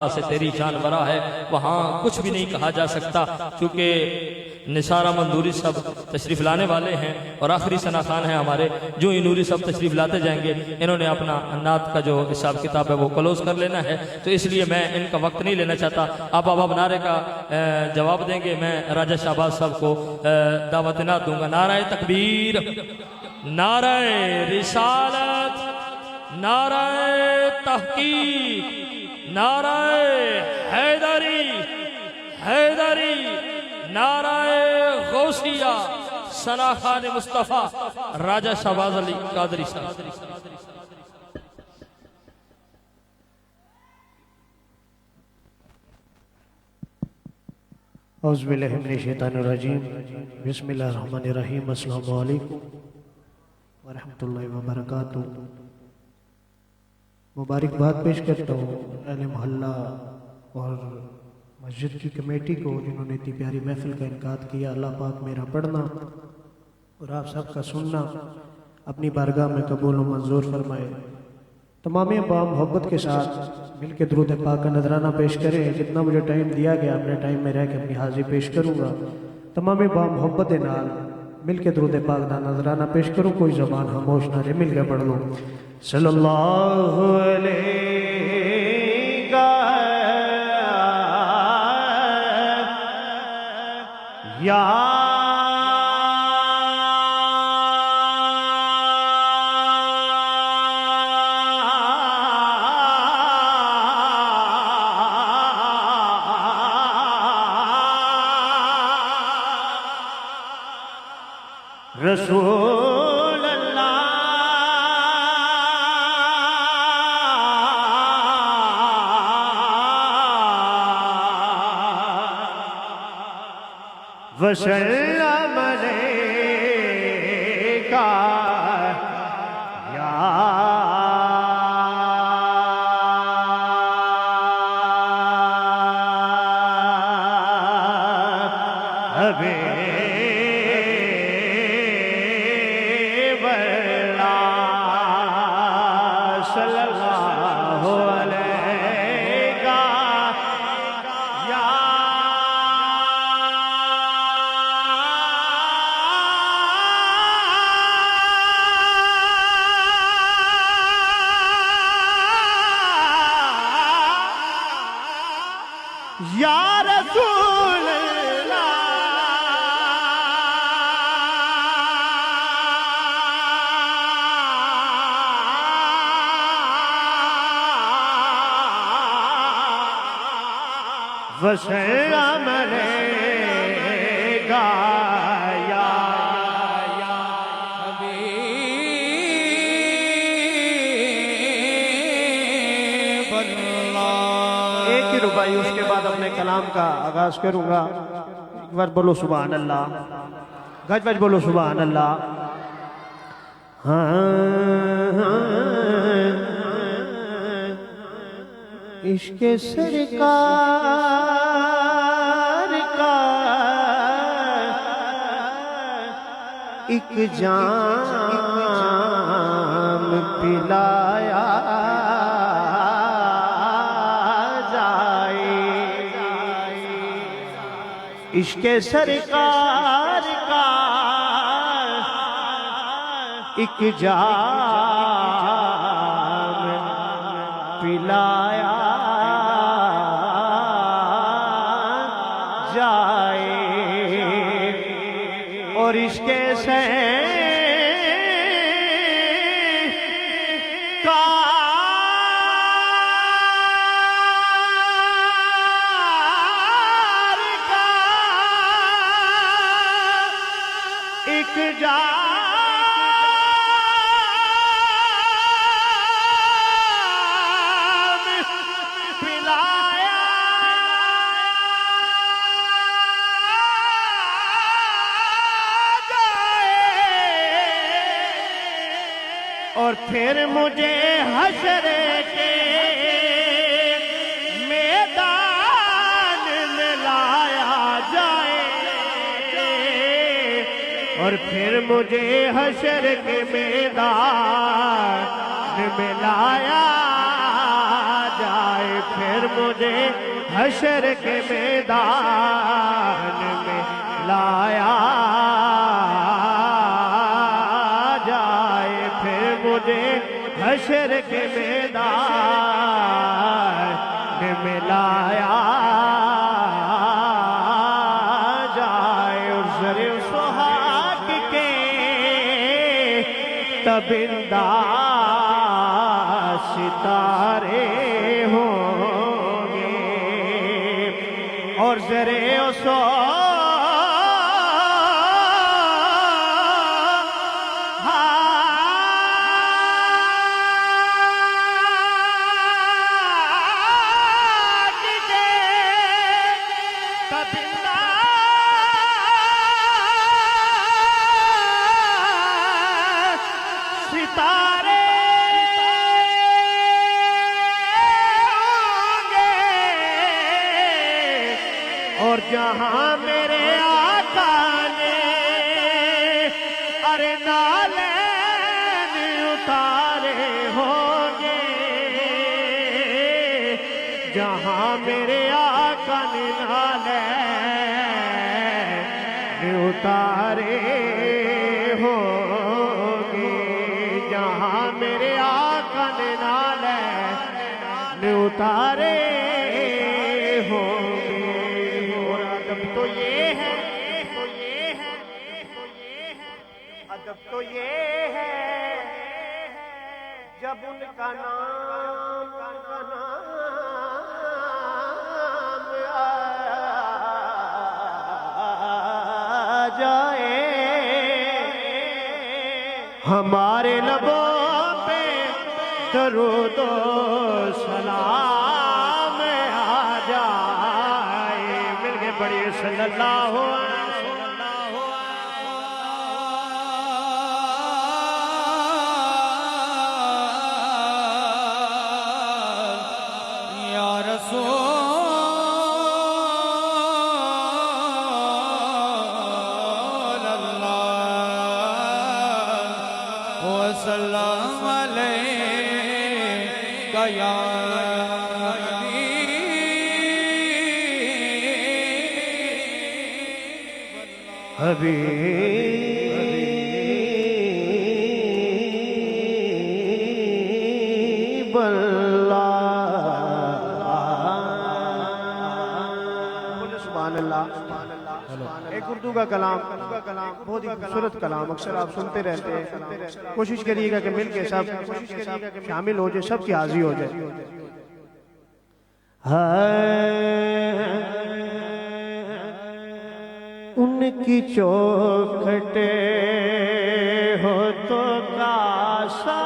से तेरी शान बरा है, वहाँ कुछ भी नहीं कहा जा सकता, क्योंकि निसार अहमद नूरी सब तशरीफ़ लाने वाले हैं और आखिरी सना खान है हमारे। जो ही नूरी सब तशरीफ़ लाते जाएंगे, इन्होंने अपना अन्नात का जो हिसाब किताब है वो क्लोज कर लेना है, तो इसलिए मैं इनका वक्त नहीं लेना चाहता। आप अब नारे का जवाब देंगे। मैं राजा शाहबाज साहब को दावत ना दूंगा। नाराए तकबीर, नाराए रिसालत, नाराए तहकीक, नाराए हैदरी, हैदरी, नाराए गौसिया, सना खान मुस्तफ़ा, राजा शहबाज अली कादरी साहब। औज़ुबिल्लाहि मिनश्शैतानिर्रजीम, बिस्मिल्लाहिर्रहमानिर्रहीम, अस्सलामु अलैकुम व रहमतुल्लाहि व बरकातुहू। मुबारकबाद पेश करता हूँ अहले मोहल्ला और मस्जिद की कमेटी को, जिन्होंने इतनी प्यारी महफिल का इनकाद किया। अल्लाह पाक मेरा पढ़ना और आप सबका सुनना अपनी बारगाह में कबूल व मंजूर फरमाए। तमाम मोहब्बत के साथ मिल के दुरूद पाक का नजराना पेश करें। जितना मुझे टाइम दिया गया, अपने टाइम में रह के अपनी हाजिरी पेश करूँगा। तमाम मोहब्बत नाल मिल के दुरूद पाक का नजराना पेश करूँ। कोई ज़बान खामोश ना रहे, मिल के पढ़ लो। सल्लल्लाहु अलैहि या रसूल अल्लाह वसल्लम अलैका या हबीब अल्लाह सल्लल्लाहु अलैका या या रसूल अल्लाह वसल्लम अलैका या हबीब अल्लाह। एक ही रुबाई, उसके बाद अपने कलाम का आगाज करूंगा। एक बार बोलो सुभान अल्लाह, गज गज बोलो सुभान अल्लाह। इश्क सरकार का एक जाम पिलाया इश्क सरकार का एक जाम पिलाया जाए और इश्क से एक जाम पिलाया जाए और फिर मुझे हशर के मैदान में लाया जाए और फिर मुझे हशर के मैदान में लाया जाए, फिर फिर मुझे हशर के मैदान में लाया जाए, फिर मुझे हशर के मैदान में लाया जाए। और ज़रे सुहाग के तबिंदा सितारे होंगे, और ज़रे सितारे होंगे, और जहां मेरे आका ने अरे नालैन उतारे होंगे, जहां मेरे आका ने नालैन उतारे होंगे, जहां मेरे आका ने नालैन उतारे होंगे। और अदब तो ये है, अदब तो ये है, जब उनका नाम आ जाए, हमारे लबों पे दरूद सलाम आ जाए। मिलके पढ़िए सल्लल्लाहु या रसूल अल्लाह वसल्लम अलैका या हबीब सुभान अल्लाह। एक उर्दू का कलाम बहुत ही खूबसूरत कलाम अक्सर आप सुनते रहते हैं। कोशिश करिएगा कि मिलके सब शामिल हो जाए, सबकी हाजिर हो जाए। उनकी चौखटे हो तो कासा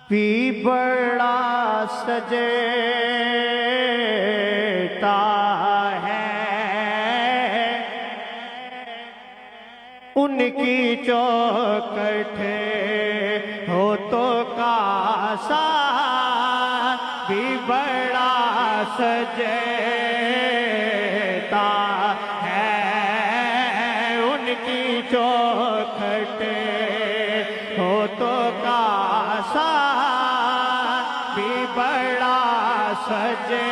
भी बड़ा सजेता है, उनकी चौखटे हो तो कासा भी बड़ा सजेता है, उनकी चौखटे हो तो कासा भी बड़ा सजेता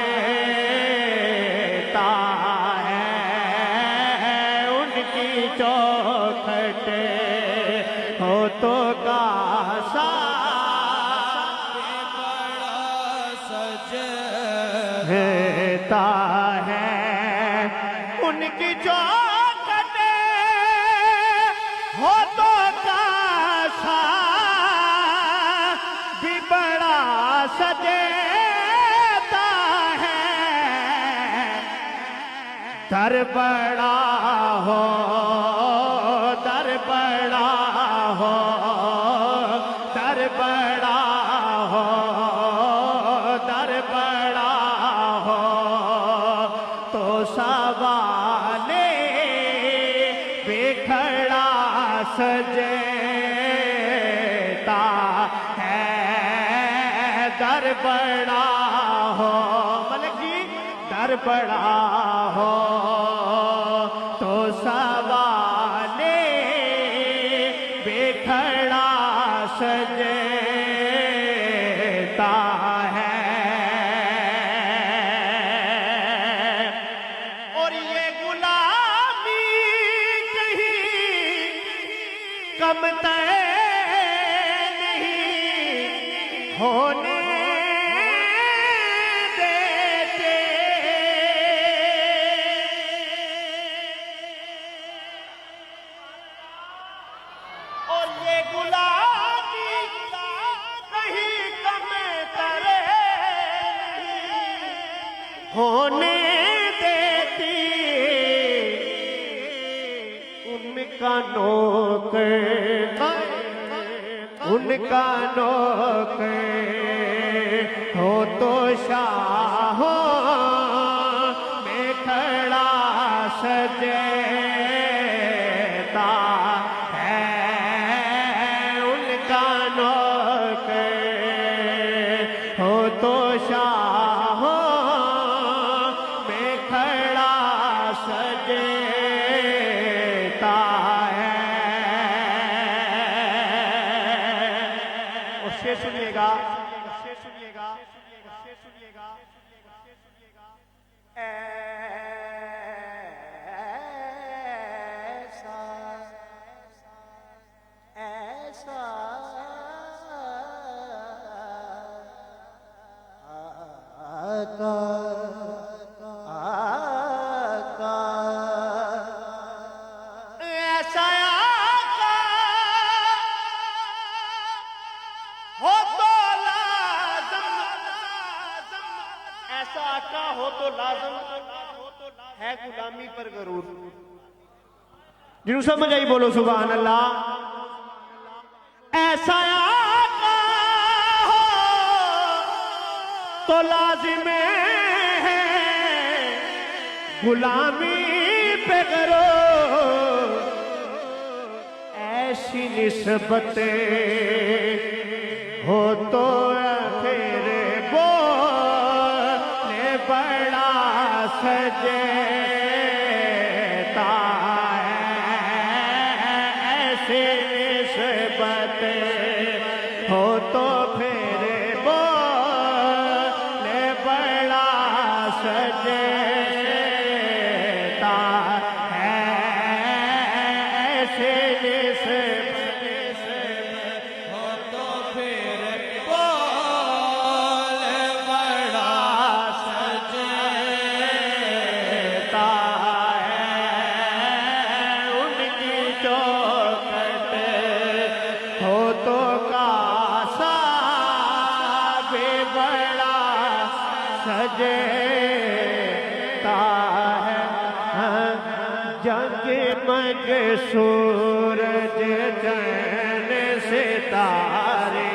है, उनकी चौखटे हो तो कासा रहता है, उनकी चौखटे हो तो कासा भी बड़ा सजेता है, दर बड़ा हो, दर बड़ा हो, दर बड़ा हो, दर बड़ा हो, तो सवाले बेखड़ा सजेता है, दर बड़ा हो मलिक जी, दर बड़ा हो तो सवाले बेखड़ा सजे देता है और ये गुलामी कहीं कम तय नहीं होने होने देती उनका नौकर हो तो शाह में खड़ा सजेता है उनका नौकर हो तो शाह सजेता है। और शेर सुनिएगा ऐसा हो तो लाजम है गुलामी पर गरूर। जिन्हों समझ आई बोलो सुभान अल्लाह। ऐसा आका हो तो लाजिम है गुलामी पे गरूर। ऐसी निस्बतें हो तो फिर बड़ा सजेता है। ऐसी निस्बत हो तो फिर बोले बड़ा सजेता है। ऐसी निस्बत हो तो फिर बोले बड़ा तो कासा भी बड़ा सजेता है। जगमग सूरज चैन सितारे।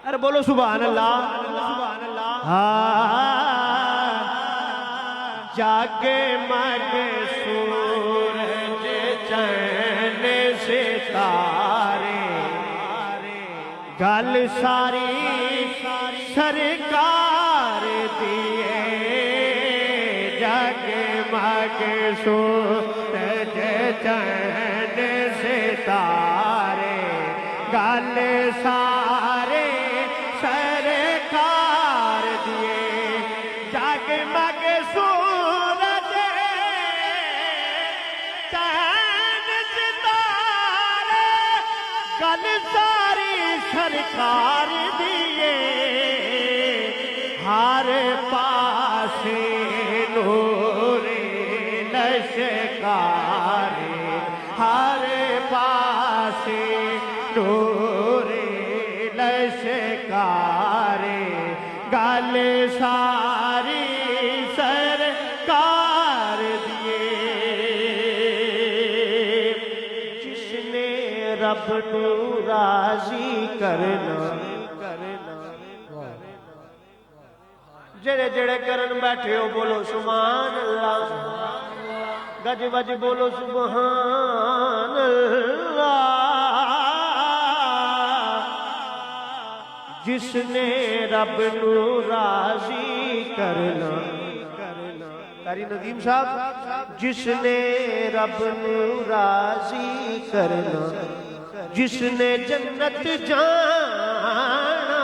अरे बोलो सुभान अल्लाह। जगमग सूरज चैन सितारे। गल सारी सरकार दिए जगमग सूरज चैन सितारे। गल सारे सरकार दिए जगमग सूरज चैन सितारे। गल सारी सरकार दिए हर पासे नूरे लश्कारे। हर पासे नूरे लश्कारे। गल सारी सरकार दिए जिसने रब को राजी करना। जेड़े जेड़े करन बैठे हो बोलो सुभान अल्लाह। गज वज बोलो सुभान अल्लाह। जिसने रब को राजी करना। कारी नदीम साहब। जिसने रब को राजी करना। जिसने जन्नत जाना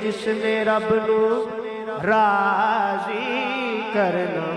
जिसने रब नू राजी करना